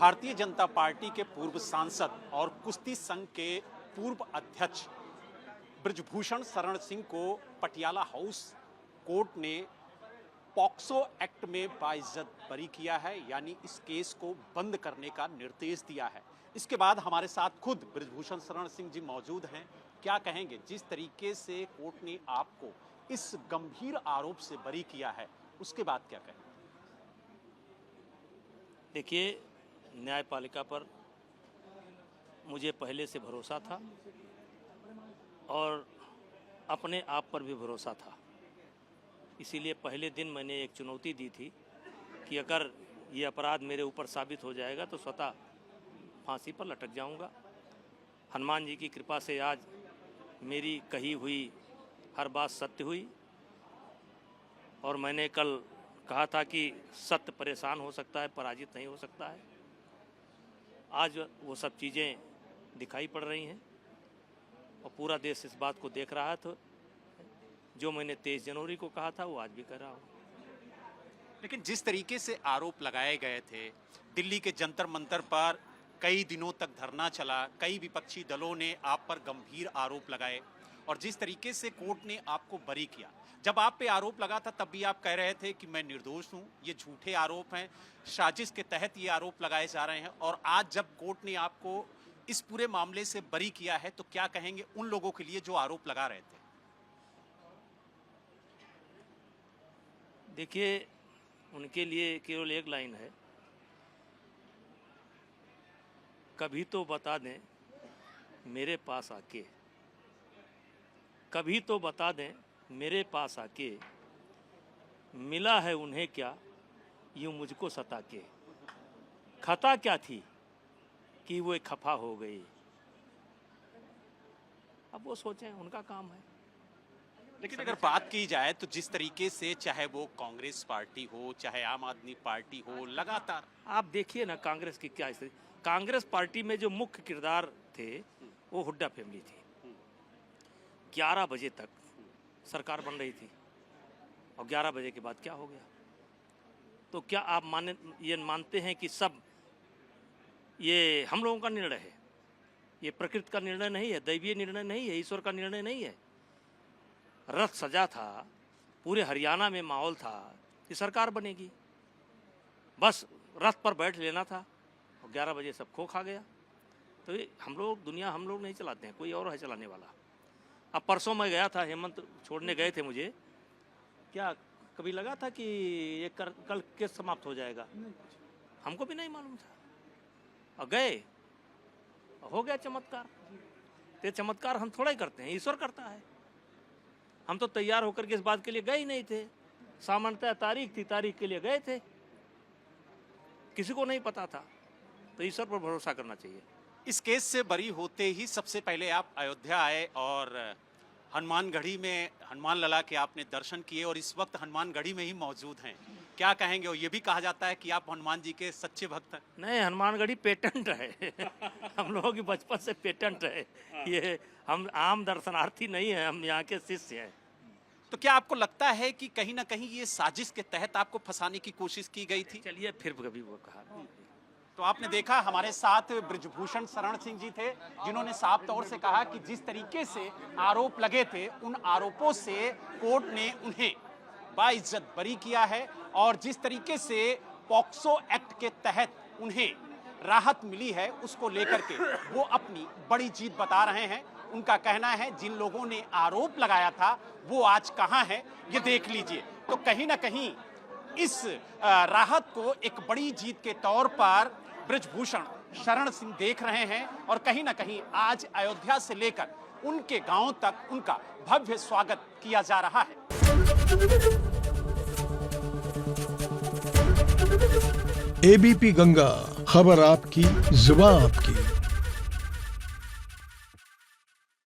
Bharatiya Janata party के पूर्व सांसद और कुश्ती संघ के पूर्व अध्यक्ष बृजभूषण शरण सिंह को पटियाला हाउस कोर्ट ने पॉक्सो एक्ट में बाइज्जत बरी किया है, यानी इस केस को बंद करने का निर्देश दिया है। इसके बाद हमारे साथ खुद बृजभूषण शरण सिंह जी मौजूद हैं। क्या कहेंगे, जिस तरीके से कोर्ट ने आपको इस गंभीर आरोप से बरी किया है, उसके बाद क्या कहेंगे? देखिए, न्यायपालिका पर मुझे पहले से भरोसा था और अपने आप पर भी भरोसा था। इसीलिए पहले दिन मैंने एक चुनौती दी थी कि अगर ये अपराध मेरे ऊपर साबित हो जाएगा तो स्वतः फांसी पर लटक जाऊंगा। हनुमान जी की कृपा से आज मेरी कही हुई हर बात सत्य हुई और मैंने कल कहा था कि सत्य परेशान हो सकता है, पराजित नहीं हो सकता है। आज वो सब चीज़ें दिखाई पड़ रही हैं और पूरा देश इस बात को देख रहा है। तो जो मैंने 23 जनवरी को कहा था वो आज भी कर रहा हूँ। लेकिन जिस तरीके से आरोप लगाए गए थे, दिल्ली के जंतर मंतर पर कई दिनों तक धरना चला, कई विपक्षी दलों ने आप पर गंभीर आरोप लगाए और जिस तरीके से कोर्ट ने आपको बरी किया, जब आप पे आरोप लगा था तब भी आप कह रहे थे कि मैं निर्दोष हूं, ये झूठे आरोप हैं, साजिश के तहत ये आरोप लगाए जा रहे हैं। और आज जब कोर्ट ने आपको इस पूरे मामले से बरी किया है तो क्या कहेंगे उन लोगों के लिए जो आरोप लगा रहे थे? देखिए, उनके लिए केवल एक लाइन है, कभी तो बता दें मेरे पास आके, कभी तो बता दें मेरे पास आके, मिला है उन्हें क्या यूं मुझको सता के, खता क्या थी कि वो खफा हो गई। अब वो सोचें, उनका काम है। लेकिन अगर बात की जाए तो जिस तरीके से चाहे वो कांग्रेस पार्टी हो, चाहे आम आदमी पार्टी हो, लगातार आप देखिए ना कांग्रेस की क्या स्थिति। कांग्रेस पार्टी में जो मुख्य किरदार थे वो हुड्डा फैमिली थी। 11 बजे तक सरकार बन रही थी और 11 बजे के बाद क्या हो गया? तो क्या आप ये मानते हैं कि सब ये हम लोगों का निर्णय है? ये प्रकृति का निर्णय नहीं है, दैवीय निर्णय नहीं है, ईश्वर का निर्णय नहीं है। रथ सजा था, पूरे हरियाणा में माहौल था कि सरकार बनेगी, बस रथ पर बैठ लेना था और 11 बजे सब खो खा गया। तो ये हम लोग नहीं चलाते हैं, कोई और है चलाने वाला। अब परसों मैं गया था, हेमंत छोड़ने गए थे मुझे, क्या कभी लगा था कि ये कल केस समाप्त हो जाएगा? हमको भी नहीं मालूम था और गए, हो गया चमत्कार। तो चमत्कार हम थोड़ा ही करते हैं, ईश्वर करता है। हम तो तैयार होकर के इस बात के लिए गए ही नहीं थे। सामान्यतः तारीख थी, तारीख के लिए गए थे, किसी को नहीं पता था। तो ईश्वर पर भरोसा करना चाहिए। इस केस से बरी होते ही सबसे पहले आप अयोध्या आए और हनुमानगढ़ी में हनुमान लला के आपने दर्शन किए और इस वक्त हनुमानगढ़ी में ही मौजूद हैं। क्या कहेंगे? और ये भी कहा जाता है कि आप हनुमान जी के सच्चे भक्त हैं। नहीं, हनुमानगढ़ी पेटेंट है हम लोगों की बचपन से पेटेंट है ये। हम आम दर्शनार्थी नहीं है, हम यहाँ के शिष्य हैं। तो क्या आपको लगता है कि कहीं ना कहीं ये साजिश के तहत आपको फंसाने की कोशिश की गई थी? चलिए फिर कभी वो कहा। तो आपने देखा, हमारे साथ बृजभूषण शरण सिंह जी थे जिन्होंने साफ तौर से कहा कि जिस तरीके से आरोप लगे थे उन आरोपों से कोर्ट ने उन्हें बाइज्जत बरी किया है और जिस तरीके से पॉक्सो एक्ट के तहत उन्हें राहत मिली है उसको लेकर के वो अपनी बड़ी जीत बता रहे हैं। उनका कहना है जिन लोगों ने आरोप लगाया था वो आज कहां है ये देख लीजिए। तो कहीं ना कहीं इस राहत को एक बड़ी जीत के तौर पर बृजभूषण शरण सिंह देख रहे हैं और कहीं ना कहीं आज अयोध्या से लेकर उनके गांव तक उनका भव्य स्वागत किया जा रहा है। एबीपी गंगा, खबर आपकी, जुबान आपकी।